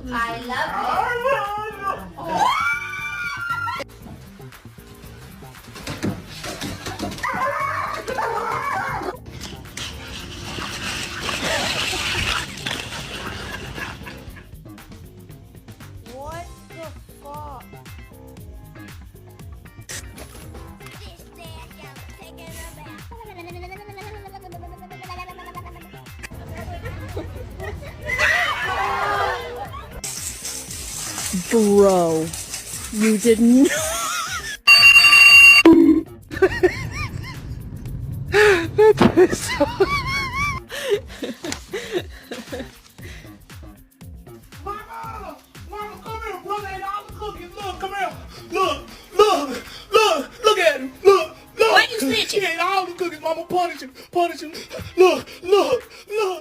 I love it. What the fuck? Bro, you didn't. That is so. Mama, come here, brother. Ain't all the cookies. Look, come here. Look at him. Look. Why you snitching? He ate all the cookies. Mama, punish him.